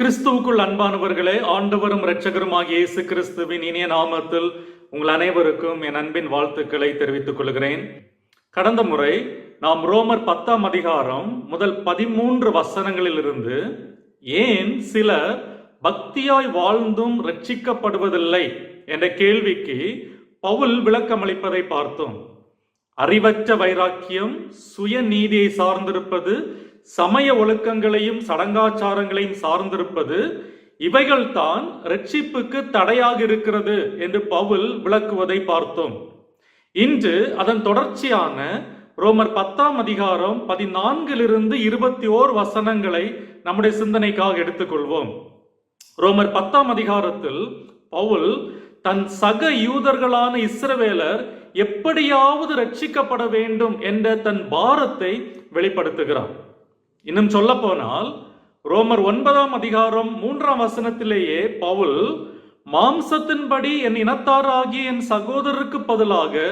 கிறிஸ்துவுக்குள் அன்பானவர்களே, ஆண்டவரும் இரட்சகருமாகிய இயேசு கிறிஸ்துவின் இனிய நாமத்தில் உங்கள் அனைவருக்கும் என் அன்பின் வாழ்த்துக்களை தெரிவித்துக் கொள்கிறேன். கடந்த முறை நாம் ரோமர் 10ஆம் அதிகாரம் முதல் 13 வசனங்களிலிருந்து ஏன் சிலர் பக்தியாய் வாழ்ந்தும் ரட்சிக்கப்படுவதில்லை என்ற கேள்விக்கு பவுல் விளக்கமளிப்பதை பார்த்தோம். அறிவற்ற வைராக்கியம், சுயநீதியை சார்ந்திருப்பது, சமய ஒழுக்கங்களையும் சடங்காச்சாரங்களையும் சார்ந்திருப்பது, இவைகள் தான் ரட்சிப்புக்கு தடையாக இருக்கிறது என்று பவுல் விளக்குவதை பார்த்தோம். இன்று அதன் தொடர்ச்சியான ரோமர் 10ஆம் அதிகாரம் 14 21 வசனங்களை நம்முடைய சிந்தனைக்காக எடுத்துக்கொள்வோம். ரோமர் 10ஆம் அதிகாரத்தில் பவுல் தன் சக யூதர்களான இஸ்ரவேலர் எப்படியாவது ரட்சிக்கப்பட வேண்டும் என்ற தன் பாரத்தை வெளிப்படுத்துகிறார். இன்னும் சொல்ல போனால் ரோமர் 9ஆம் அதிகாரம் 3ஆம் வசனத்திலேயே பவுல் மாம்சத்தின்படி என் இனத்தாராகிய என் சகோதரருக்கு பதிலாக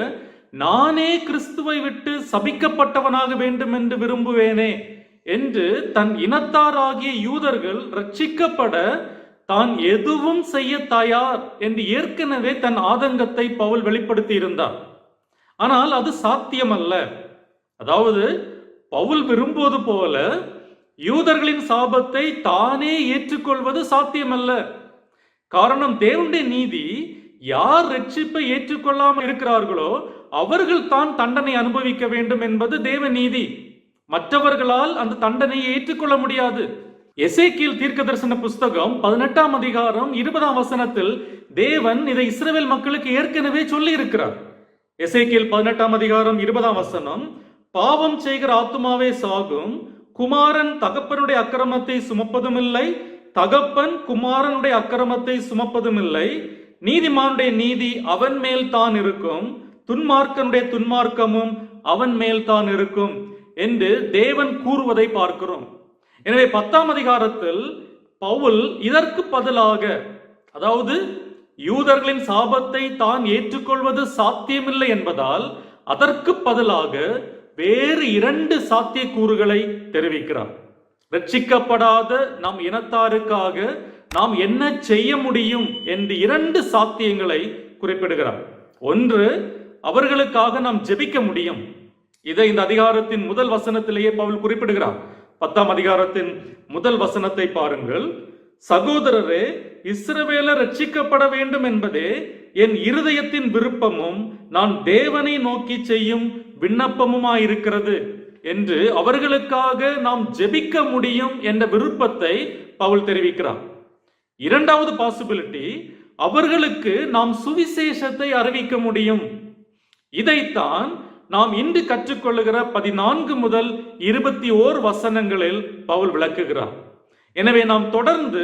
நானே கிறிஸ்துவை விட்டு சபிக்கப்பட்டவனாக வேண்டும் என்று விரும்புவேனே என்று தன் இனத்தாராகிய யூதர்கள் ரட்சிக்கப்பட தான் எதுவும் செய்ய தயார் என்று ஏற்கனவே தன் ஆதங்கத்தை பவுல் வெளிப்படுத்தி இருந்தார். ஆனால் அது சாத்தியமல்ல. அதாவது பவுல் விரும்புவது போல யூதர்களின் சாபத்தை தானே ஏற்றுக்கொள்வது சாத்தியமல்ல. காரணம், தேவனுடைய நீதி யார் ரட்சிப்பை ஏற்றுக்கொள்ளாமல் இருக்கிறார்களோ அவர்கள் தான் தண்டனை அனுபவிக்க வேண்டும் என்பது தேவ நீதி. மற்றவர்களால் அந்த தண்டனையை ஏற்றுக்கொள்ள முடியாது. எசேக்கியேல் தீர்க்கதரிசன புஸ்தகம் 18ஆம் அதிகாரம் 20ஆம் வசனத்தில் தேவன் இதை இஸ்ரவேல் மக்களுக்கு ஏற்கனவே சொல்லி இருக்கிறார். எசேக்கியேல் 18ஆம் அதிகாரம் 20ஆம் வசனம், பாவம் செய்கிற ஆத்துமாவே சாகும், குமாரன் தகப்பனுடைய அக்கிரமத்தை சுமப்பதும் இல்லை, தகப்பன் குமாரனுடைய அக்கிரமத்தை சுமப்பதும் இல்லை, நீதிமானுடைய நீதி அவன் மேல் தான் இருக்கும், துன்மார்க்கனுடைய துன்மார்க்கமும் அவன் மேல் தான் இருக்கும் என்று தேவன் கூறுவதை பார்க்கிறோம். எனவே 10ஆம் அதிகாரத்தில் பவுல் இதற்கு பதிலாக, அதாவது யூதர்களின் சாபத்தை தான் ஏற்றுக்கொள்வது சாத்தியமில்லை என்பதால் அதற்கு பதிலாக வேறு 2 சாத்தியக்கூறுகளை தெரிவிக்கிறார். ரட்சிக்கப்படாத நம் இனத்தாருக்காக நாம் என்ன செய்ய முடியும் என்று 2 சாத்தியங்களை குறிப்பிடுகிறார். ஒன்று, அவர்களுக்காக நாம் ஜெபிக்க முடியும். இதை இந்த அதிகாரத்தின் முதல் வசனத்திலேயே பவுல் குறிப்பிடுகிறார். 10ஆம் அதிகாரத்தின் முதல் வசனத்தை பாருங்கள். சகோதரரே, இஸ்ரவேலர் ரட்சிக்கப்பட வேண்டும் என்பதே என் இருதயத்தின் விருப்பமும் நான் தேவனை நோக்கி செய்யும் விண்ணப்பமுமாயிருக்கிறது என்று அவர்களுக்காக நாம் ஜெபிக்க முடியும் என்ற விருப்பத்தை பவுல் தெரிவிக்கிறார். 2வது பாசிபிலிட்டி, அவர்களுக்கு நாம் சுவிசேஷத்தை அறிவிக்க முடியும். இதைத்தான் நாம் இன்று கற்றுக்கொள்ளுகிற 14 முதல் 21 வசனங்களில் பவுல் விளக்குகிறார். எனவே நாம் தொடர்ந்து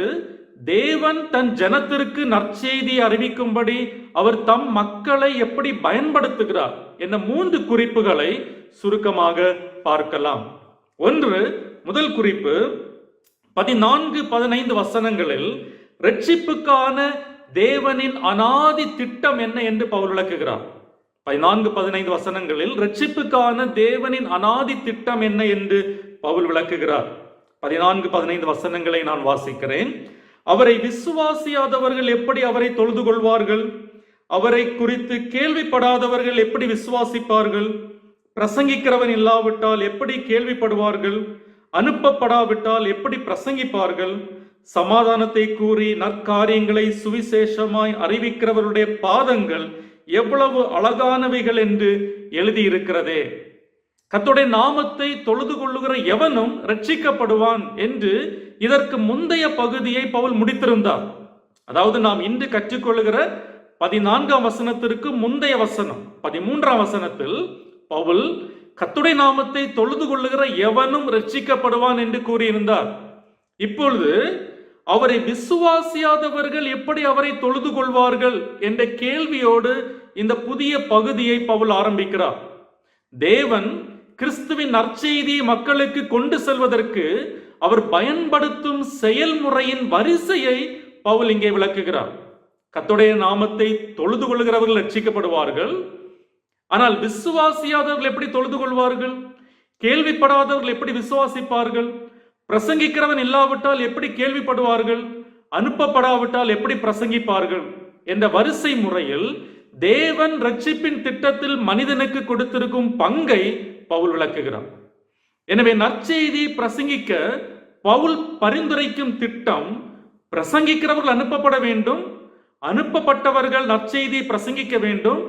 தேவன் தன் ஜனத்திற்கு நற்செய்தி அறிவிக்கும்படி அவர் தம் மக்களை எப்படி பயன்படுத்துகிறார் என்ற 3 குறிப்புகளை சுருக்கமாக பார்க்கலாம். ஒன்று, முதல் குறிப்பு 14-15 வசனங்களில் ரட்சிப்புக்கான தேவனின் அனாதி திட்டம் என்ன என்று பவுல் விளக்குகிறார். 14-15 வசனங்களில் ரட்சிப்புக்கான தேவனின் அனாதி திட்டம் என்ன என்று பவுல் விளக்குகிறார். 14-15 வசனங்களை நான் வாசிக்கிறேன். அவரை விசுவாசியாதவர்கள் எப்படி அவரை தொழுது கொள்வார்கள்? அவரை குறித்து கேள்விப்படாதவர்கள் எப்படி விசுவாசிப்பார்கள்? பிரசங்கிக்கிறவன் இல்லாவிட்டால் எப்படி கேள்விப்படுவார்கள்? அனுப்பப்படாவிட்டால் எப்படி பிரசங்கிப்பார்கள்? சமாதானத்தை கூறி நற்காரியங்களை சுவிசேஷமாய் அறிவிக்கிறவருடைய பாதங்கள் எவ்வளவு அழகானவைகள் என்று எழுதியிருக்கிறதே. கர்த்தருடைய நாமத்தை தொழுது கொள்ளுகிற எவனும் ரட்சிக்கப்படுவான் என்று இதற்கு முந்தைய பகுதியை பவுல் முடித்திருந்தார். அதாவது நாம் இன்று கற்றுக்கொள்ளுகிற 14ஆம் வசனத்திற்கு முந்தைய வசனம் 13ஆம் வசனத்தில் பவுல் கர்த்தருடைய நாமத்தை தொழுது கொள்ளுகிற எவனும் ரட்சிக்கப்படுவான் என்று கூறியிருந்தார். இப்பொழுது அவரை விசுவாசியாதவர்கள் எப்படி அவரை தொழுது கொள்வார்கள் என்ற கேள்வியோடு இந்த புதிய பகுதியை பவுல் ஆரம்பிக்கிறார். தேவன் கிறிஸ்துவின் நற்செய்தியை மக்களுக்கு கொண்டு செல்வதற்கு அவர் பயன்படுத்தும் செயல்முறையின் வரிசையை பவுல் இங்கே விளக்குகிறார். கர்த்தருடைய நாமத்தை தொழுது கொள்கிறவர்கள் ரட்சிக்கப்படுவார்கள். ஆனால் விசுவாசியாதவர்கள் எப்படி தொழுது கொள்வார்கள்? கேள்விப்படாதவர்கள் எப்படி விசுவாசிப்பார்கள்? பிரசங்கிக்கிறவன் இல்லாவிட்டால் எப்படி கேள்விப்படுவார்கள்? அனுப்பப்படாவிட்டால் எப்படி பிரசங்கிப்பார்கள்? என்ற வரிசை முறையில் தேவன் ரட்சிப்பின் திட்டத்தில் மனிதனுக்கு கொடுத்திருக்கும் பங்கை பவுல் விளக்குகிறார். எனவே நற்செய்தி பிரசங்கிக்க பவுல் பரிந்துரைக்கும் திட்டம், பிரசங்கிக்கிறவர்கள் அனுப்பப்பட வேண்டும், அனுப்பப்பட்டவர்கள் நற்செய்தியை பிரசங்கிக்க வேண்டும்,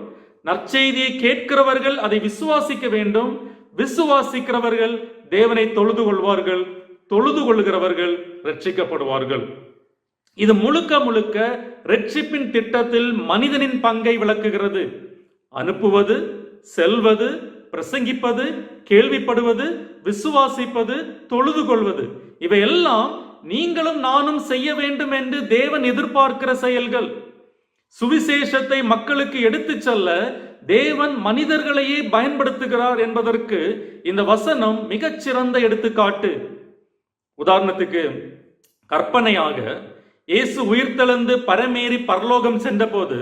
நற்செய்தியை கேட்கிறவர்கள் அதை விசுவாசிக்க வேண்டும், விசுவாசிக்கிறவர்கள் தேவனை தொழுது கொள்வார்கள், தொழுது கொள்கிறவர்கள் ரட்சிக்கப்படுவார்கள். இது முழுக்க முழுக்க ரட்சிப்பின் திட்டத்தில் மனிதனின் பங்கை விளக்குகிறது. அனுப்புவது, செல்வது, பிரசங்கிப்பது, கேள்விப்படுவது, விசுவாசிப்பது, தொழுது கொள்வது, இவையெல்லாம் நீங்களும் நானும் செய்ய வேண்டும் என்று தேவன் எதிர்பார்க்கிற செயல்கள். சுவிசேஷத்தை மக்களுக்கு எடுத்துச் செல்ல தேவன் மனிதர்களையே பயன்படுத்துகிறார் என்பதற்கு இந்த வசனம் மிகச்சிறந்த எடுத்துக்காட்டு. உதாரணத்துக்கு, கற்பனையாக இயேசு உயிர்த்தெழுந்து பரமேறி பரலோகம் சென்ற போது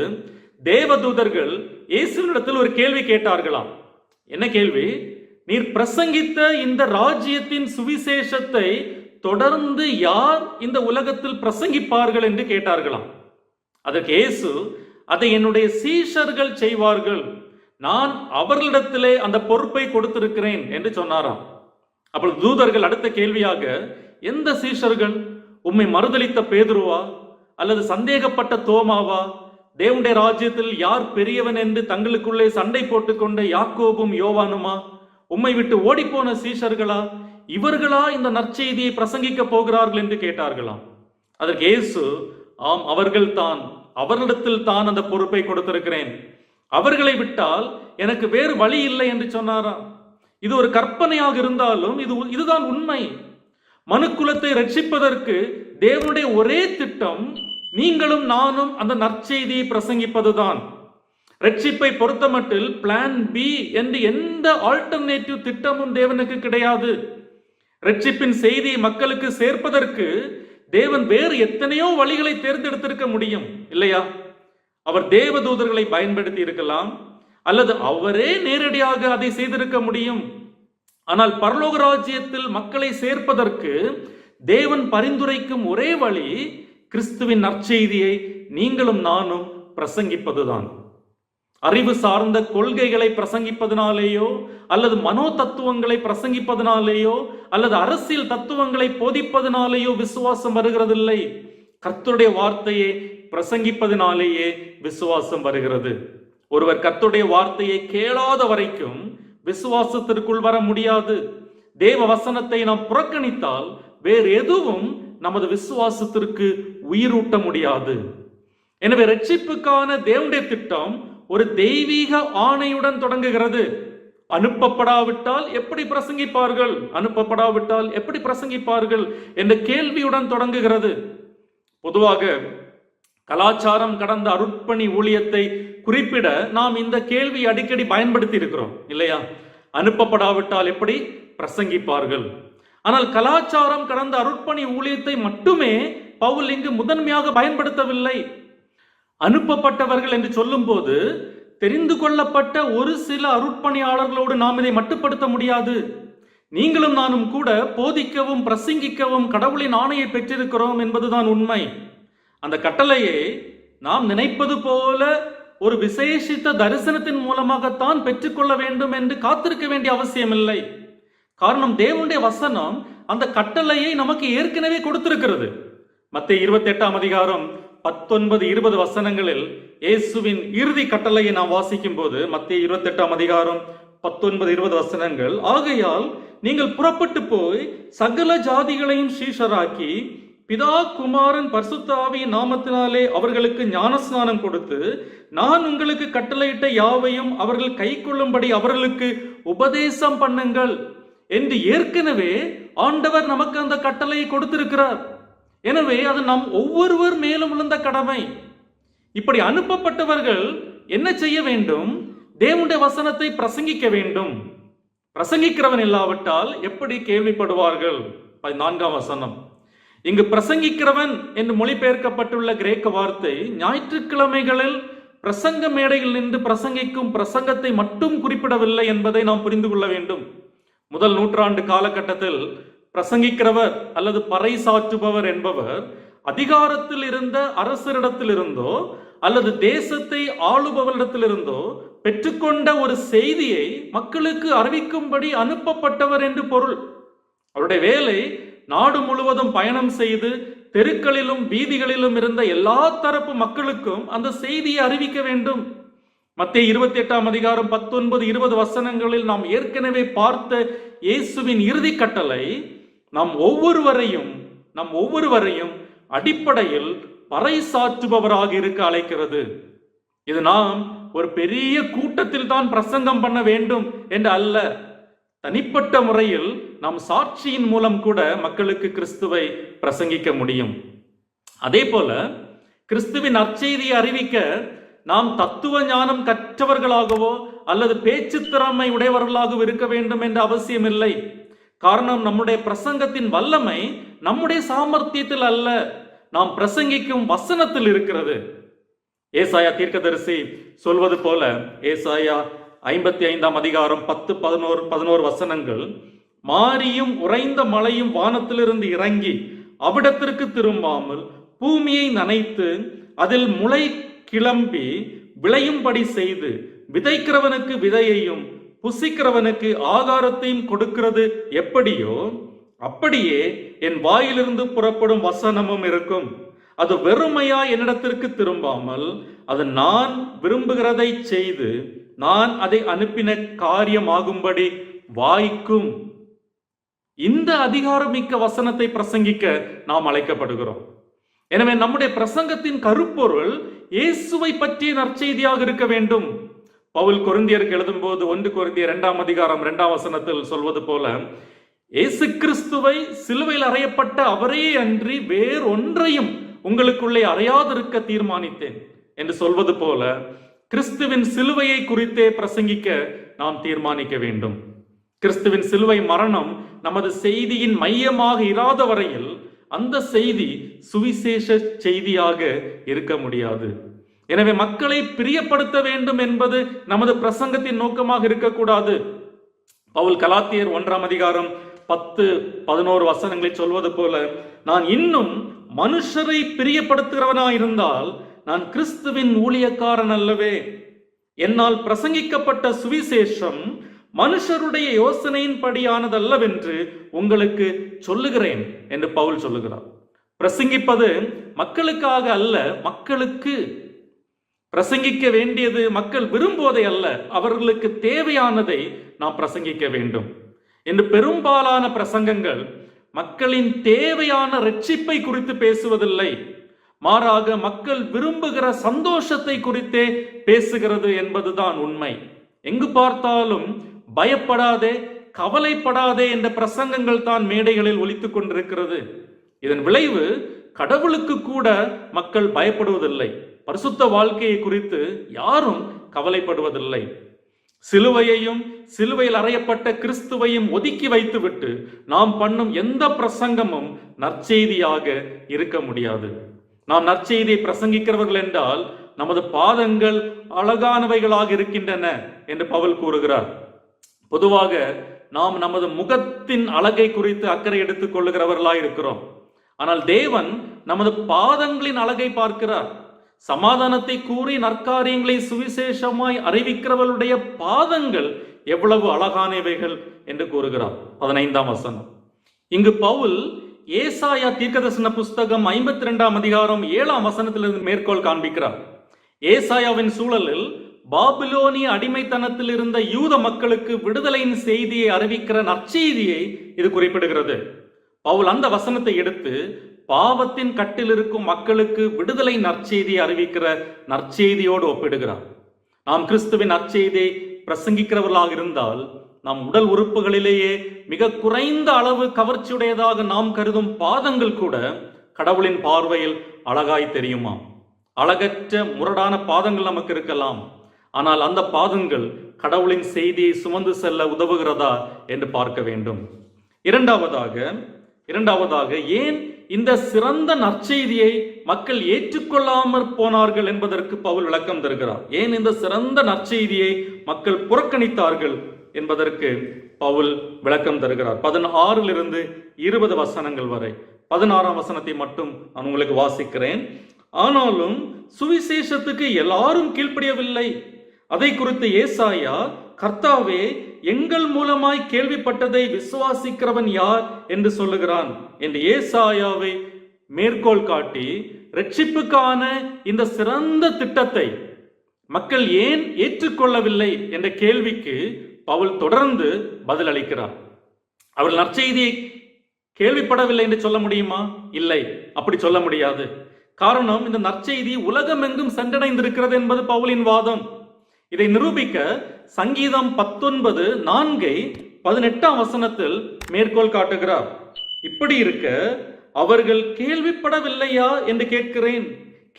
தேவதூதர்கள் இயேசுவினிடத்தில் ஒரு கேள்வி கேட்டார்களாம். என்ன கேள்வி? நீர் பிரசங்கித்த இந்த ராஜ்யத்தின் சுவிசேஷத்தை தொடர்ந்து யார் இந்த உலகத்தில் பிரசங்கிப்பார்கள் என்று கேட்டார்களாம். அதற்கு இயேசு, அதை என்னுடைய சீஷர்கள் செய்வார்கள், நான் அவர்களிடத்திலே அந்த பொறுப்பை கொடுத்திருக்கிறேன் என்று சொன்னாராம். அப்பொழுது தூதர்கள் அடுத்த கேள்வியாக, எந்த சீஷர்கள்? உம்மை மறுதலித்த பேதுருவா, அல்லது சந்தேகப்பட்ட தோமாவா, தேவனுடைய ராஜ்யத்தில் யார் பெரியவன் என்று தங்களுக்குள்ளே சண்டை போட்டுக்கொண்ட யாக்கோபும் யோவானுமா, உம்மை விட்டு ஓடிப்போன சீஷர்களா, இவர்களா இந்த நற்செய்தியை பிரசங்கிக்க போகிறார்கள் என்று கேட்டார்களாம். அதற்கு இயேசு, ஆம், அவர்கள் தான், அவர்களிடத்தில் தான் அந்த பொறுப்பை கொடுத்திருக்கிறேன், அவர்களை விட்டால் எனக்கு வேறு வழி இல்லை என்று சொன்னாராம். இது ஒரு கற்பனையாக இருந்தாலும் இதுதான் உண்மை. மனுக்குலத்தை ரட்சிப்பதற்கு தேவனுடைய ஒரே திட்டம் நீங்களும் நானும் அந்த நற்செய்தியை பிரசங்கிப்பதுதான். ரட்சிப்பை பொறுத்தமட்டில் பிளான் பி என்று எந்த ஆல்டர்னேட்டிவ் திட்டமும் தேவனுக்கு கிடையாது. ரட்சிப்பின் செய்தியை மக்களுக்கு சேர்ப்பதற்கு தேவன் வேறு எத்தனையோ வழிகளை தேர்ந்தெடுத்திருக்க முடியும், இல்லையா? அவர் தேவதூதர்களை பயன்படுத்தி இருக்கலாம், அல்லது அவரே நேரடியாக அதை செய்திருக்க முடியும். ஆனால் பரலோக ராஜ்யத்தில் மக்களை சேர்ப்பதற்கு தேவன் பரிந்துரைக்கும் ஒரே வழி கிறிஸ்துவின் நற்செய்தியை நீங்களும் நானும் பிரசங்கிப்பதுதான். அறிவு சார்ந்த கொள்கைகளை பிரசங்கிப்பதனாலேயோ, அல்லது மனோ தத்துவங்களை பிரசங்கிப்பதனாலேயோ, அல்லது அரசியல் தத்துவங்களை போதிப்பதனாலேயோ விசுவாசம் வருகிறதில்லை. கர்த்தருடைய வார்த்தையை பிரசங்கிப்பதனாலேயே விசுவாசம் வருகிறது. ஒருவர் கர்த்தருடைய வார்த்தையை கேளாத வரைக்கும் விசுவாசத்திற்குள் வர முடியாது. தேவ வசனத்தை நாம் புறக்கணித்தால் வேறு எதுவும் நமது விசுவாசத்திற்கு உயிரூட்ட முடியாது. எனவே ரட்சிப்புக்கான தேவனுடைய திட்டம் ஒரு தெய்வீக ஆணையுடன் தொடங்குகிறது. அனுப்பப்படாவிட்டால் எப்படி பிரசங்கிப்பார்கள், அனுப்பப்படாவிட்டால் எப்படி பிரசங்கிப்பார்கள் என்ற கேள்வியுடன் தொடங்குகிறது. பொதுவாக கலாச்சாரம் கடந்த அருட்பணி ஊழியத்தை குறிப்பிட நாம் இந்த கேள்வி அடிக்கடி பயன்படுத்தி இருக்கிறோம், இல்லையா? அனுப்பப்படாவிட்டால் எப்படி பிரசங்கிப்பார்கள். ஆனால் கலாச்சாரம் கடந்த அருட்பணி ஊழியத்தை மட்டுமே பவுல் இங்கு முதன்மையாக பயன்படுத்தவில்லை. அனுப்பப்பட்டவர்கள் என்று சொல்லும் போது தெரிந்து கொள்ளப்பட்ட ஒரு சில அருட்பணியாளர்களோடு நாம் இதை மட்டுப்படுத்த முடியாது. நீங்களும் நானும் கூட போதிக்கவும் பிரசங்கிக்கவும் கடவுளின் ஆணையை பெற்றிருக்கிறோம் என்பதுதான் உண்மை. அந்த கட்டளையை நாம் நினைப்பது போல ஒரு விசேஷித்த தரிசனத்தின் மூலமாகத்தான் பெற்றுக்கொள்ள வேண்டும் என்று காத்திருக்க வேண்டிய அவசியம் இல்லை. காரணம், தேவனுடைய வசனம் அந்த கட்டளையை நமக்கு ஏற்கனவே கொடுத்திருக்கிறது. மத்தேயு 28ஆம் அதிகாரம் 19-20 வசனங்களில் இயேசுவின் இறுதி கட்டளையை நாம் வாசிக்கும் போது, மத்தேயு 28ஆம் அதிகாரம் 19-20 வசனங்கள், ஆகையால் நீங்கள் புறப்பட்டு போய் சகல ஜாதிகளையும் சீஷராக்கி பிதா குமாரன் பரிசுத்த ஆவியின் நாமத்தினாலே அவர்களுக்கு ஞானஸ்நானம் கொடுத்து நான் உங்களுக்கு கட்டளையிட்ட யாவையும் அவர்கள் கை கொள்ளும்படி அவர்களுக்கு உபதேசம் பண்ணுங்கள் என்று ஏற்கனவே ஆண்டவர் நமக்கு அந்த கட்டளையை கொடுத்திருக்கிறார். எனவே அது நம் ஒவ்வொருவர் மேலும் விழுந்த கடமை. இப்படி அனுப்பப்பட்டவர்கள் என்ன செய்ய வேண்டும்? தேவனுடைய வசனத்தை பிரசங்கிக்க வேண்டும். பிரசங்கிக்கிறவன் இல்லாவிட்டால் எப்படி கேள்விப்படுவார்கள்? 14ஆம் வசனம். இங்கு பிரசங்கிக்கிறவன் என்று மொழிபெயர்க்கப்பட்டுள்ள கிரேக்க வார்த்தை ஞாயிற்றுக்கிழமைகளில் பிரசங்க மேடையில் நின்று பிரசங்கிக்கும் பிரசங்கத்தை மட்டும் குறிப்பிடவில்லை என்பதை நாம் புரிந்து கொள்ள வேண்டும். முதல் நூற்றாண்டு காலகட்டத்தில் பிரசங்கிக்கிறவர் அல்லது பறைசாற்றுபவர் என்பவர் அதிகாரத்தில் இருந்த அரசரிடத்திலிருந்தோ அல்லது தேசத்தை ஆளுபவரிடத்திலிருந்தோ பெற்றுக்கொண்ட ஒரு செய்தியை மக்களுக்கு அறிவிக்கும்படி அனுப்பப்பட்டவர் என்று பொருள். அவருடைய வேலை நாடு முழுவதும் பயணம் செய்து தெருக்களிலும் வீதிகளிலும் இருந்த எல்லா தரப்பு மக்களுக்கும் அந்த செய்தியை அறிவிக்க வேண்டும். மத்தேயு 28 அதிகாரம் 19-20 வசனங்களில் நாம் ஏற்கனவே பார்த்த இயேசுவின் இறுதி கட்டளை நம் ஒவ்வொருவரையும் அடிப்படையில் பறைசாற்றுபவராக இருக்க அழைக்கிறது. இது நாம் ஒரு பெரிய கூட்டத்தில் தான் பிரசங்கம் பண்ண வேண்டும் என்று அல்ல, தனிப்பட்ட முறையில் நாம் சாட்சியின் மூலம் கூட மக்களுக்கு கிறிஸ்துவை பிரசங்கிக்க முடியும். அதே போல கிறிஸ்துவின் நற்செய்தியை அறிவிக்க நாம் தத்துவ ஞானம் கற்றவர்களாகவோ அல்லது பேச்சு திறமை உடையவர்களாகவோ இருக்க வேண்டும் என்ற அவசியம் இல்லை. காரணம், நம்முடைய பிரசங்கத்தின் வல்லமை நம்முடைய சாமர்த்தியத்தில் அல்ல, நாம் பிரசங்கிக்கும் வசனத்தில் இருக்கிறது. ஏசாயா தீர்க்கதரிசி சொல்வது போல, ஏசாயா 55 அதிகாரம் 10-11 வசனங்கள், மாரியும் உறைந்த மழையும் வானத்திலிருந்து இறங்கி அவ்விடத்திற்கு திரும்பாமல் பூமியை நனைத்து அதில் முளை கிளம்பி விளையும்படி செய்து விதைக்கிறவனுக்கு விதையையும் புசிக்கிறவனுக்கு ஆகாரத்தையும் கொடுக்கிறது எப்படியோ அப்படியே என் வாயிலிருந்து புறப்படும் வசனமும் இருக்கும். அது வெறுமையா என்னிடத்திற்கு திரும்பாமல் அது நான் விரும்புகிறதை செய்து நான் அதை அனுப்பின காரியமாகும்படி வாய்க்கும். இந்த அதிகாரமிக்க வசனத்தை பிரசங்கிக்க நாம் அழைக்கப்படுகிறோம். எனவே நம்முடைய பிரசங்கத்தின் கருப்பொருள் இயேசுவை பற்றிய நற்செய்தியாக இருக்க வேண்டும். பவுல் கொரிந்தியருக்கு எழுதும் போது 1 கொரிந்தியர் 2 அதிகாரம் 2 வசனத்தில் சொல்வது போல, இயேசு கிறிஸ்துவை சிலுவையில் அறையப்பட்ட அவரே அன்றி வேறொன்றையும் உங்களுக்குள்ளே அறையாதிருக்க தீர்மானித்தேன் என்று சொல்வது போல, கிறிஸ்துவின் சிலுவையை குறித்தே பிரசங்கிக்க நாம் தீர்மானிக்க வேண்டும். கிறிஸ்துவின் சிலுவை மரணம் நமது செய்தியின் மையமாக இராத வரையில் அந்த செய்தி சுவிசேஷ செய்தியாக இருக்க முடியாது. எனவே மக்களை பிரியப்படுத்த வேண்டும் என்பது நமது பிரசங்கத்தின் நோக்கமாக இருக்கக்கூடாது. பவுல் கலாத்தியர் 1 அதிகாரம் 10-11 வசனங்களை சொல்வது போல, நான் இன்னும் மனுஷரை பிரியப்படுத்துகிறவனாயிருந்தால் நான் கிறிஸ்துவின் ஊழியக்காரன் அல்லவே. என்னால் பிரசங்கிக்கப்பட்ட சுவிசேஷம் மனுஷருடைய யோசனையின் படியானதல்லவென்று உங்களுக்கு சொல்லுகிறேன் என்று பவுல் சொல்லுகிறார். பிரசங்கிப்பது மக்களுக்காக அல்ல, மக்களுக்கு. பிரசங்கிக்க வேண்டியது மக்கள் விரும்புவதை அல்ல, அவர்களுக்கு தேவையானதை நாம் பிரசங்கிக்க வேண்டும் என்று பெரும்பாலான பிரசங்கங்கள் மக்களின் தேவையான ரட்சிப்பை குறித்து பேசுவதில்லை, மாறாக மக்கள் விரும்புகிற சந்தோஷத்தை குறித்தே பேசுகிறது என்பதுதான் உண்மை. எங்கு பார்த்தாலும் பயப்படாதே, கவலைப்படாதே என்ற பிரசங்கங்கள் தான் மேடைகளில் ஒலித்துக் கொண்டிருக்கிறது. இதன் விளைவு கடவுளுக்கு கூட மக்கள் பயப்படுவதில்லை, பரிசுத்த வாழ்க்கையை குறித்து யாரும் கவலைப்படுவதில்லை. சிலுவையையும் சிலுவையில் அறையப்பட்ட கிறிஸ்துவையும் ஒதுக்கி வைத்துவிட்டு நாம் பண்ணும் எந்த பிரசங்கமும் நற்செய்தியாக இருக்க முடியாது. நாம் நற்செய்தியை பிரசங்கிக்கிறவர்கள் என்றால் நமது பாதங்கள் அழகானவைகளாக இருக்கின்றன என்று பவுல் கூறுகிறார். பொதுவாக நாம் நமது முகத்தின் அழகை குறித்து அக்கறை எடுத்துக் கொள்ளுகிறவர்களாய் இருக்கிறோம். ஆனால் தேவன் நமது பாதங்களின் அழகை பார்க்கிறார். சமாதானத்தை கூறி நற்காரியங்களை சுவிசேஷமாய் அறிவிக்கிறவர்களுடைய பாதங்கள் எவ்வளவு அழகானவைகள் என்று கூறுகிறார். 15 வசனம். இங்கு பவுல் ஏசாயா தீர்க்கதரிசன புஸ்தகம் 52 அதிகாரம் 7 வசனத்திலிருந்து மேற்கோள் காண்பிக்கிறார். ஏசாயாவின் சூழலில் பாபிலோனிய அடிமைத்தனத்தில் இருந்த யூத மக்களுக்கு விடுதலையின் செய்தியை அறிவிக்கிற நற்செய்தியை இது குறிப்பிடுகிறது. பவுல் அந்த வசனத்தை எடுத்து பாவத்தின் கட்டில் இருக்கும் மக்களுக்கு விடுதலை நற்செய்தியை அறிவிக்கிற நற்செய்தியோடு ஒப்பிடுகிறார். நாம் கிறிஸ்துவின் நற்செய்தியை பிரசங்கிக்கிறவர்களாக இருந்தால் நம் உடல் உறுப்புகளிலேயே மிக குறைந்த அளவு கவர்ச்சியுடையதாக நாம் கருதும் பாதங்கள் கூட கடவுளின் பார்வையில் அழகாய் தெரியுமா? அழகற்ற முரடான பாதங்கள் நமக்கு இருக்கலாம், ஆனால் அந்த பாதங்கள் கடவுளின் செய்தியை சுமந்து செல்ல உதவுகிறதா என்று பார்க்க வேண்டும். இரண்டாவதாக ஏன் இந்த சிறந்த நற்செய்தியை மக்கள் ஏற்றுக்கொள்ளாமற் போனார்கள் என்பதற்கு பவுல் விளக்கம் தருகிறார். ஏன் இந்த சிறந்த நற்செய்தியை மக்கள் புறக்கணித்தார்கள் என்பதற்கு பவுல் விளக்கம் தருகிறார். 16 20 வசனங்கள் வரை. 16ஆம் வசனத்தை மட்டும் நான் உங்களுக்கு வாசிக்கிறேன். ஆனாலும் சுவிசேஷத்துக்கு எல்லாரும் கீழ்ப்படியவில்லை. அதை குறித்து ஏசாயா, கர்த்தாவே, எங்கள் மூலமாய் கேள்விப்பட்டதை விசுவாசிக்கிறவன் யார் என்று சொல்லுகிறான் என்று ஏசாயாவை மேற்கோள் காட்டி ரட்சிப்புக்கான இந்த சிறந்த திட்டத்தை மக்கள் ஏன் ஏற்றுக்கொள்ளவில்லை என்ற கேள்விக்கு பவுல் தொடர்ந்து பதில் அளிக்கிறார். அவர்கள் நற்செய்தியை கேள்விப்படவில்லை என்று சொல்ல முடியுமா? இல்லை, அப்படி சொல்ல முடியாது. காரணம், இந்த நற்செய்தி உலகமெங்கும் சென்றடைந்திருக்கிறது என்பது பவுலின் வாதம். இதை நிரூபிக்க சங்கீதம் 19:4 வசனத்தில் மேற்கோள் காட்டுகிறார். இப்படி இருக்க அவர்கள் கேள்விப்படவில்லையா என்று கேட்கிறேன்.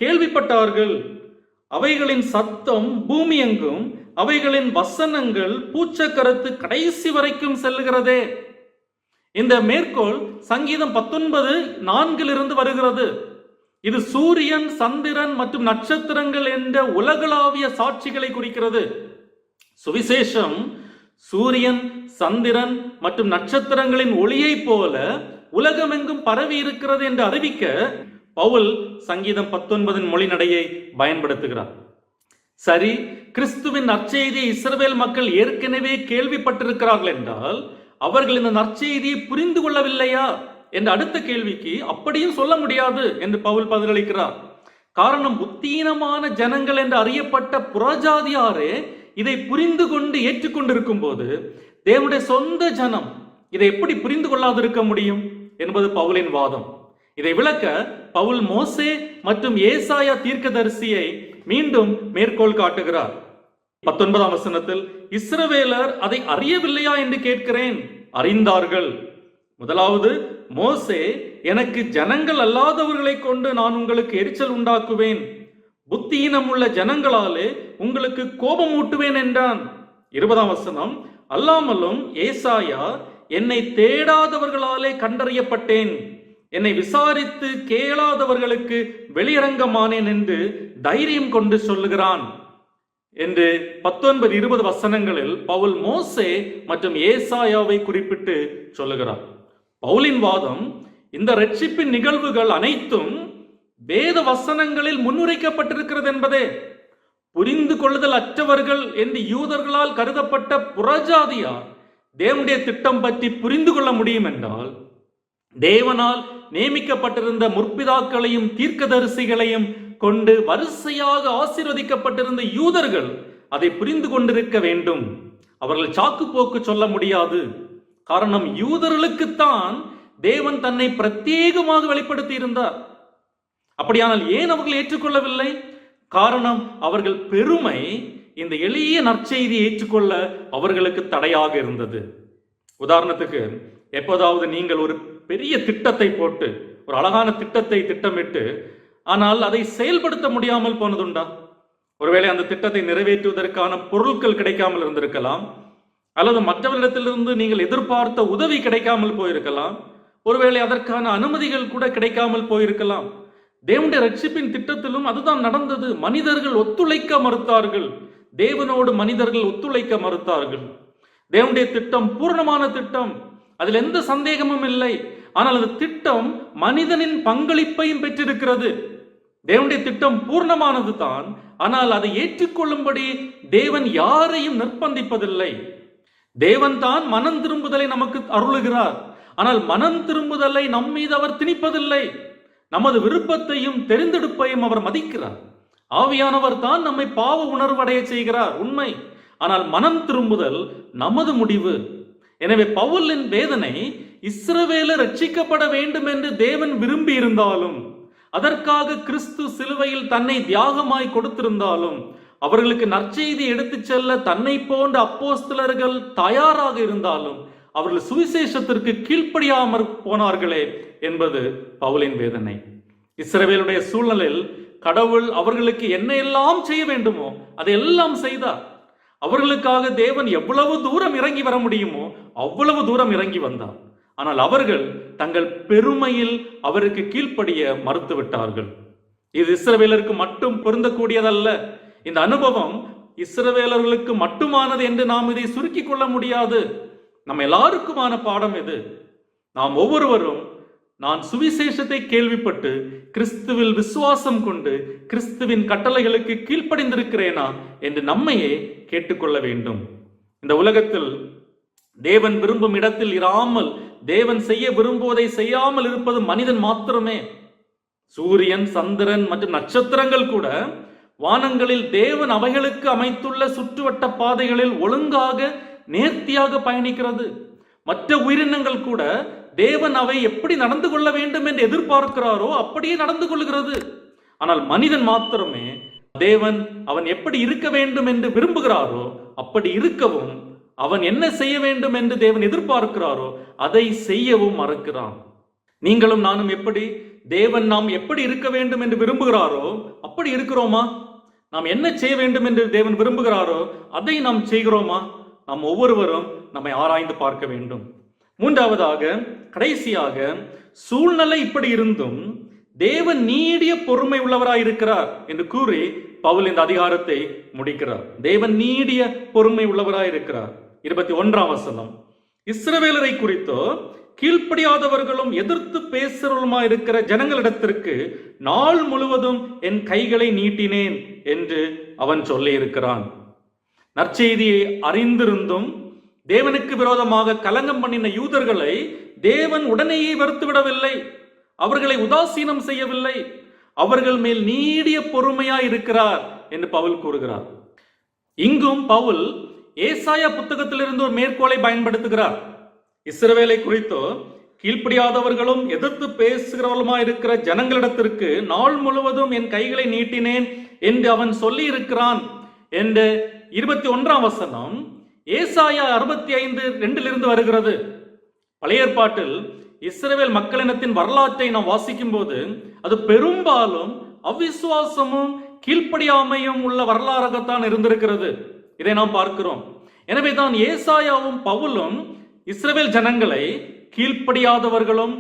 கேள்விப்பட்டார்கள். அவைகளின் சத்தம் பூமி எங்கும், அவைகளின் வசனங்கள் பூச்சக்கரத்து கடைசி வரைக்கும் செல்லுகிறதே. இந்த மேற்கோள் சங்கீதம் 19:4 வருகிறது. இது சூரியன், சந்திரன் மற்றும் நட்சத்திரங்கள் என்ற உலகளாவிய சாட்சிகளை குறிக்கிறது. சுவிசேஷம் சூரியன், சந்திரன் மற்றும் நட்சத்திரங்களின் ஒளியை போல உலகமெங்கும் பரவி இருக்கிறது என்று அறிவிக்க பவுல் சங்கீதம் 19 மொழிநடையை பயன்படுத்துகிறார். சரி, கிறிஸ்துவின் நற்செய்தியை இஸ்ரவேல் மக்கள் ஏற்கனவே கேள்விப்பட்டிருக்கிறார்கள் என்றால் அவர்கள் இந்த நற்செய்தியை புரிந்து கொள்ளவில்லையா என்ற அடுத்த கேள்விக்கு அப்படியும் சொல்ல முடியாது என்று பவுல் பதிலளிக்கிறார். காரணம், புத்தீனமான ஜனங்கள் என்று அறியப்பட்ட புறஜாதியாரே இதை புரிந்து கொண்டு ஏற்றுக்கொண்டிருக்கும் போது தேவனுடைய சொந்த ஜனம் இதை எப்படி புரிந்து கொள்ளாதிருக்க முடியும் என்பது பவுலின் வாதம். இதை விளக்க பவுல் மோசே மற்றும் ஏசாயா தீர்க்கதரிசியை மீண்டும் மேற்கோள் காட்டுகிறார். 19ஆம் வசனத்தில், இஸ்ரவேலர் அதை அறியவில்லையா என்று கேட்கிறேன். அறிந்தார்கள். முதலாவது, மோசே, எனக்கு ஜனங்கள் அல்லாதவர்களை கொண்டு நான் உங்களுக்கு எரிச்சல் உண்டாக்குவேன், புத்தியினம் உள்ள ஜனங்களாலே உங்களுக்கு கோபம் ஊட்டுவேன் என்றான். 20ஆம் வசனம், அல்லாமலும் ஏசாயா, என்னை தேடாதவர்களாலே கண்டறியப்பட்டேன், என்னை விசாரித்து கேளாதவர்களுக்கு வெளியரங்கமானேன் என்று தைரியம் கொண்டு சொல்லுகிறான் என்று 19-20 வசனங்களில் பவுல் மோசே மற்றும் ஏசாயாவை குறிப்பிட்டு சொல்லுகிறார். பவுலின் வாதம், இந்த ரட்சிப்பின் நிகழ்வுகள் அனைத்தும் வேத வசனங்களில் முன்னுரைக்கப்பட்டிருக்கிறது என்பதே. புரிந்து கொள்ளுதல் அற்றவர்கள் என்று யூதர்களால் கருதப்பட்ட புறஜாதியார் தேவனுடைய திட்டம் பற்றி புரிந்து கொள்ள முடியும் என்றால், தேவனால் நியமிக்கப்பட்டிருந்த முற்பிதாக்களையும் தீர்க்கதரிசிகளையும் கொண்டு வரிசையாக ஆசீர்வதிக்கப்பட்டிருந்த யூதர்கள் அதை புரிந்து கொண்டிருக்க வேண்டும். அவர்கள் சாக்கு போக்கு சொல்ல முடியாது. காரணம், யூதர்களுக்குத்தான் தேவன் தன்னை பிரத்யேகமாக வெளிப்படுத்தி இருந்தார். அப்படியானால் ஏன் அவர்கள் ஏற்றுக்கொள்ளவில்லை? காரணம், அவர்கள் பெருமை இந்த எளிய நற்செய்தியை ஏற்றுக்கொள்ள அவர்களுக்கு தடையாக இருந்தது. உதாரணத்துக்கு, எப்போதாவது நீங்கள் ஒரு பெரிய திட்டத்தை போட்டு, ஒரு அழகான திட்டத்தை திட்டமிட்டு, ஆனால் அதை செயல்படுத்த முடியாமல் போனதுண்டா? ஒருவேளை அந்த திட்டத்தை நிறைவேற்றுவதற்கான பொருட்கள் கிடைக்காமல் இருந்திருக்கலாம், அல்லது மற்றவர்களிடத்திலிருந்து நீங்கள் எதிர்பார்த்த உதவி கிடைக்காமல் போயிருக்கலாம், ஒருவேளை அதற்கான அனுமதிகள் கூட கிடைக்காமல் போயிருக்கலாம். தேவனுடைய ரட்சிப்பின் திட்டத்திலும் அதுதான் நடந்தது. மனிதர்கள் ஒத்துழைக்க மறுத்தார்கள். தேவனோடு மனிதர்கள் ஒத்துழைக்க மறுத்தார்கள். தேவனுடைய திட்டம் பூர்ணமான திட்டம், அதில் எந்த சந்தேகமும் இல்லை. ஆனால் அந்த திட்டம் மனிதனின் பங்களிப்பையும் பெற்றிருக்கிறது. தேவனுடைய திட்டம் பூர்ணமானது தான், ஆனால் அதை ஏற்றுக்கொள்ளும்படி தேவன் யாரையும் நிர்பந்திப்பதில்லை. தேவன் தான் மனம் திரும்புதலை நமக்கு அருளுகிறார். ஆனால் மனம் திரும்புதலை நம் மீது அவர் திணிப்பதில்லை. நமது விருப்பத்தையும் தெரிந்தெடுப்பையும் அவர் மதிக்கிறார். ஆவியானவர் தான் நம்மை பாவ உணர்வடைய செய்கிறார், உண்மை. ஆனால் மனம் திரும்புதல் நமது முடிவு. எனவே பவுலின் வேதனை, இஸ்ரவேலர் ரட்சிக்கப்பட வேண்டும் என்று தேவன் விரும்பி இருந்தாலும், அதற்காக கிறிஸ்து சிலுவையில் தன்னை தியாகமாய் கொடுத்திருந்தாலும், அவர்களுக்கு நற்செய்தி எடுத்துச் செல்ல தன்னை போன்ற அப்போஸ்தலர்கள் தயாராக இருந்தாலும் அவர்கள் சுவிசேஷத்திற்கு கீழ்ப்படியாமற் போனார்களே என்பது பவுலின் வேதனை. இஸ்ரவேலுடைய சூழ்நிலையில் கடவுள் அவர்களுக்கு என்ன எல்லாம் செய்ய வேண்டுமோ அதையெல்லாம் செய்தார். அவர்களுக்காக தேவன் எவ்வளவு தூரம் இறங்கி வர முடியுமோ அவ்வளவு தூரம் இறங்கி வந்தார். ஆனால் அவர்கள் தங்கள் பெருமையில் அவருக்கு கீழ்ப்படிய மறுத்து விட்டார்கள். இது இஸ்ரவேலருக்கு மட்டும் பொருந்தக்கூடியதல்ல. இந்த அனுபவம் இஸ்ரவேலர்களுக்கு மட்டுமானது என்று நாம் இதை சுருக்கிக் கொள்ள முடியாது. நம்ம எல்லாருக்குமான பாடம் இது. நாம் ஒவ்வொருவரும் நான் சுவிசேஷத்தை கேள்விப்பட்டு கிறிஸ்துவில் விசுவாசம் கொண்டு கிறிஸ்துவின் கட்டளைகளுக்கு கீழ்ப்படிந்திருக்கிறேனா என்று நம்மையே கேட்டுக்கொள்ள வேண்டும். இந்த உலகத்தில் தேவன் விரும்பும் இடத்தில் இராமல் தேவன் செய்ய விரும்புவதை செய்யாமல் இருப்பது மனிதன் மாத்திரமே. சூரியன், சந்திரன் மற்றும் நட்சத்திரங்கள் கூட வானங்களில் தேவன் அவைகளுக்கு அமைத்துள்ள சுற்றுவட்ட பாதைகளில் ஒழுங்காக நேர்த்தியாக பயணிக்கிறது. மற்ற உயிரினங்கள் கூட தேவன் அவை எப்படி நடந்து கொள்ள வேண்டும் என்று எதிர்பார்க்கிறாரோ அப்படியே நடந்து கொள்கிறது. ஆனால் மனிதன் மாத்திரமே தேவன் அவன் எப்படி இருக்க வேண்டும் என்று விரும்புகிறாரோ அப்படி இருக்கவும், அவன் என்ன செய்ய வேண்டும் என்று தேவன் எதிர்பார்க்கிறாரோ அதை செய்யவும் மறக்கிறான். நீங்களும் நானும் எப்படி தேவன் நாம் எப்படி இருக்க வேண்டும் என்று விரும்புகிறாரோ அப்படி இருக்கிறோமா? நாம் என்ன செய்ய வேண்டும் என்று தேவன் விரும்புகிறாரோ அதை நாம் செய்கிறோமா? நாம் ஒவ்வொருவரும் நம்மை ஆராய்ந்து பார்க்க வேண்டும். மூன்றாவதாக, கடைசியாக, சூழ்நிலை இப்படி இருந்தும் தேவன் நீடிய பொறுமை உள்ளவராய் இருக்கிறார் என்று கூறி பவுல் இந்த அதிகாரத்தை முடிக்கிறார். தேவன் நீடிய பொறுமை உள்ளவராய் இருக்கிறார். 21ஆம் வசனம், இஸ்ரவேலரை குறித்தோ கீழ்ப்படியாதவர்களும் எதிர்த்து பேசுறவருமா இருக்கிற ஜனங்களிடத்திற்கு நாள் முழுவதும் என் கைகளை நீட்டினேன் என்று அவன் சொல்லி இருக்கிறான். நற்செய்தியை அறிந்திருந்தும் தேவனுக்கு விரோதமாக கலங்கம் பண்ணின யூதர்களை தேவன் உடனேயே வெறுத்து விடவில்லை, அவர்களை உதாசீனம் செய்யவில்லை, அவர்கள் மேல் நீடிய பொறுமையாய் இருக்கிறார் என்று பவுல் கூறுகிறார். இங்கும் பவுல் ஏசாயா புத்தகத்திலிருந்து ஒரு மேற்கோளை பயன்படுத்துகிறார். இஸ்ரவேலை குறித்தோ கீழ்ப்படியாதவர்களும் எதிர்த்து பேசுகிறவர்களுமா இருக்கிற ஜனங்களிடத்திற்கு நாள் முழுவதும் என் கைகளை நீட்டினேன் என்று அவன் சொல்லி இருக்கிறான் என்ற 21ஆம் வசனம் ஏசாயா 65:2 வருகிறது. பழைய ஏற்பாட்டில் இஸ்ரவேல் மக்களினத்தின் வரலாற்றை நாம் வாசிக்கும் போது அது பெரும்பாலும் அவிசுவாசமும் கீழ்ப்படியாமையும் உள்ள வரலாறாகத்தான் இருந்திருக்கிறது. இதை நாம் பார்க்கிறோம். எனவே தான் ஏசாயாவும் பவுலும் இஸ்ரவேல் ஜனங்களை கீழ்ப்படியாதவர்களும்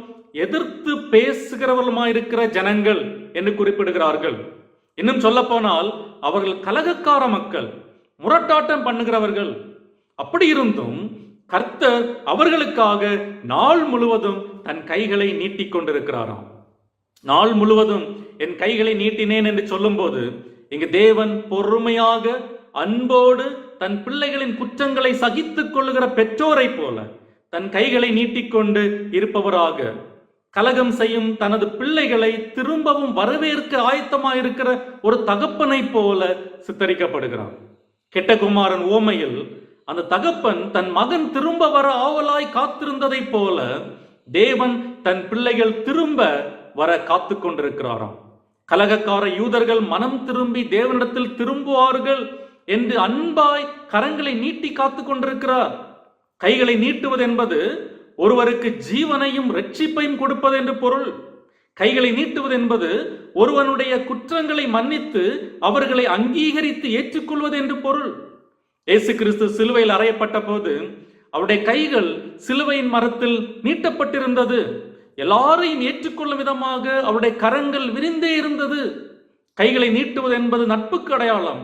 எதிர்த்து பேசுகிறவர்களுமாயிருக்கிற ஜனங்கள் என்று குறிப்பிடுகிறார்கள். இன்னும் சொல்ல போனால் அவர்கள் கலகக்கார மக்கள், முரட்டாட்டம் பண்ணுகிறவர்கள். அப்படி இருந்தும் கர்த்தர் அவர்களுக்காக நாள் முழுவதும் தன் கைகளை நீட்டிக் கொண்டிருக்கிறாராம். நாள் முழுவதும் என் கைகளை நீட்டினேன் என்று சொல்லும் போது இங்கு தேவன் பொறுமையாக அன்போடு தன் பிள்ளைகளின் குற்றங்களை சகித்துக் கொள்ளுகிற பெற்றோரை போல தன் கைகளை நீட்டிக்கொண்டு இருப்பவராக, கலகம் செய்யும் தனது பிள்ளைகளை திரும்பவும் வரவேற்க ஆயத்தமாயிருக்கிற ஒரு தகப்பனை போல சித்தரிக்கப்படுகிறார். கெட்ட குமாரன் உவமையில் அந்த தகப்பன் தன் மகன் திரும்ப வர ஆவலாய் காத்திருந்ததை போல தேவன் தன் பிள்ளைகள் திரும்ப வர காத்து கொண்டிருக்கிறாராம். கலகக்கார யூதர்கள் மனம் திரும்பி தேவனிடத்தில் திரும்புவார்கள் என்று அன்பாய் கரங்களை நீட்டி காத்து கொண்டிருக்கிறார். கைகளை நீட்டுவது என்பது ஒருவருக்கு ஜீவனையும் இரட்சிப்பையும் கொடுப்பது என்று பொருள். கைகளை நீட்டுவது என்பது ஒருவனுடைய குற்றங்களை மன்னித்து அவர்களை அங்கீகரித்து ஏற்றுக்கொள்வது என்று பொருள். இயேசு கிறிஸ்து சிலுவையில் அறையப்பட்ட போது அவருடைய கைகள் சிலுவையின் மரத்தில் நீட்டப்பட்டிருந்தது. எல்லாரையும் ஏற்றுக்கொள்ளும் விதமாக அவருடைய கரங்கள் விரிந்தே இருந்தது. கைகளை நீட்டுவது என்பது நட்புக்கு அடையாளம்.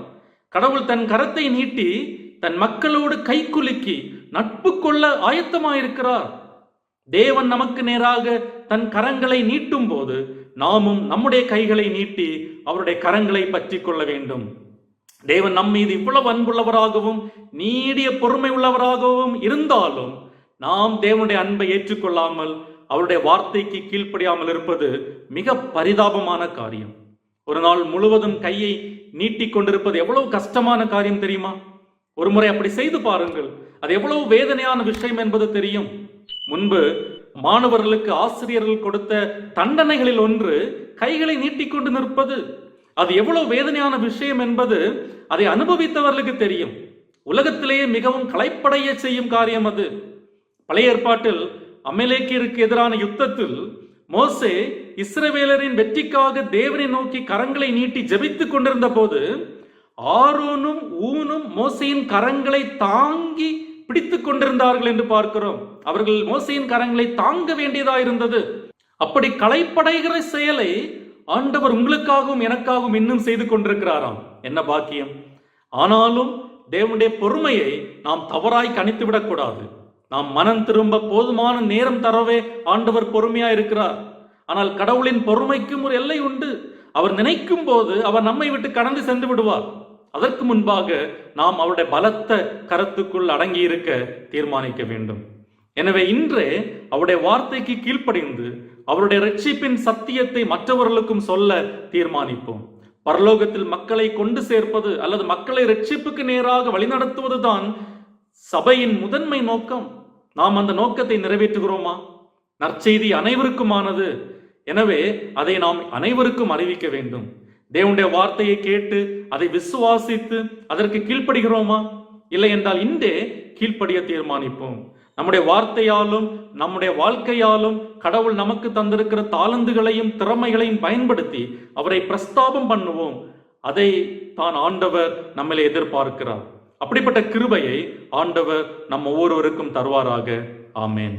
கடவுள் தன் கரத்தை நீட்டி தன் மக்களோடு கை குலுக்கி நட்பு கொள்ள ஆயத்தமாயிருக்கிறார். தேவன் நமக்கு நேராக தன் கரங்களை நீட்டும் போது நாமும் நம்முடைய கைகளை நீட்டி அவருடைய கரங்களை பற்றி கொள்ள வேண்டும். தேவன் நம் மீது இவ்வளவு அன்புள்ளவராகவும் நீடிய பொறுமை உள்ளவராகவும் இருந்தாலும் நாம் தேவனுடைய அன்பை ஏற்றுக்கொள்ளாமல் அவருடைய வார்த்தைக்கு கீழ்ப்படியாமல் இருப்பது மிக பரிதாபமான காரியம். ஒரு நாள் முழுவதும் கையை நீட்டிக் கொண்டிருப்பது எவ்வளவு கஷ்டமான காரியம் தெரியுமா? ஒரு முறை அப்படி செய்து பாருங்கள். அது எவ்வளவு வேதனையான விஷயம் என்பது தெரியும். முன்பு மாணவர்களுக்கு ஆசிரியர்கள் கொடுத்த தண்டனைகளில் ஒன்று கைகளை நீட்டிக்கொண்டு நிற்பது. அது எவ்வளவு வேதனையான விஷயம் என்பது அதை அனுபவித்தவர்களுக்கு தெரியும். உலகத்திலேயே மிகவும் களைப்படைய செய்யும் காரியம் அது. பழைய ஏற்பாட்டில் அமலேக்கியருக்கு எதிரான யுத்தத்தில் மோசே இஸ்ரவேலரின் வெற்றிக்காக தேவனை நோக்கி கரங்களை நீட்டி ஜெபித்துக் கொண்டிருந்த போது ஆரோனும் ஊனும் மோசையின் கரங்களை தாங்கி பிடித்துக் கொண்டிருந்தார்கள் என்று பார்க்கிறோம். அவர்கள் மோசையின் கரங்களை தாங்க வேண்டியதா இருந்தது. அப்படி களைப்படைகிற செயலை ஆண்டவர் உங்களுக்காகவும் எனக்காகவும் இன்னும் செய்து கொண்டிருக்கிறாராம். என்ன பாக்கியம்! ஆனாலும் தேவனுடைய பொறுமையை நாம் தவறாய் கணித்து விடக்கூடாது. நாம் மனம் திரும்ப போதுமான நேரம் தரவே ஆண்டவர் பொறுமையா இருக்கிறார். ஆனால் கடவுளின் பொறுமைக்கும் ஒரு எல்லை உண்டு. அவர் நினைக்கும் போது அவர் நம்மை விட்டு கடந்து சென்று விடுவார். அதற்கு முன்பாக நாம் அவருடைய பலத்த கரத்துக்குள் அடங்கி இருக்க தீர்மானிக்க வேண்டும். எனவே இன்றே அவருடைய வார்த்தைக்கு கீழ்ப்படிந்து அவருடைய ரட்சிப்பின் சத்தியத்தை மற்றவர்களுக்கும் சொல்ல தீர்மானிப்போம். பரலோகத்தில் மக்களை கொண்டு சேர்ப்பது அல்லது மக்களை ரட்சிப்புக்கு நேராக வழிநடத்துவதுதான் சபையின் முதன்மை நோக்கம். நாம் அந்த நோக்கத்தை நிறைவேற்றுகிறோமா? நற்செய்தி அனைவருக்குமானது. எனவே அதை நாம் அனைவருக்கும் அறிவிக்க வேண்டும். தேவனுடைய வார்த்தையை கேட்டு அதை விசுவாசித்து அதற்கு கீழ்ப்படுகிறோமா? இல்லை என்றால் இன்றே கீழ்ப்படிய தீர்மானிப்போம். நம்முடைய வார்த்தையாலும் நம்முடைய வாழ்க்கையாலும் கடவுள் நமக்கு தந்திருக்கிற தாளந்துகளையும் திறமைகளையும் பயன்படுத்தி அவரை பிரஸ்தாபம் பண்ணுவோம். அதை தான் ஆண்டவர் நம்மளை எதிர்பார்க்கிறார். அப்படிப்பட்ட கிருபையை ஆண்டவர் நம்ம ஒவ்வொருவருக்கும் தருவாராக. ஆமேன்.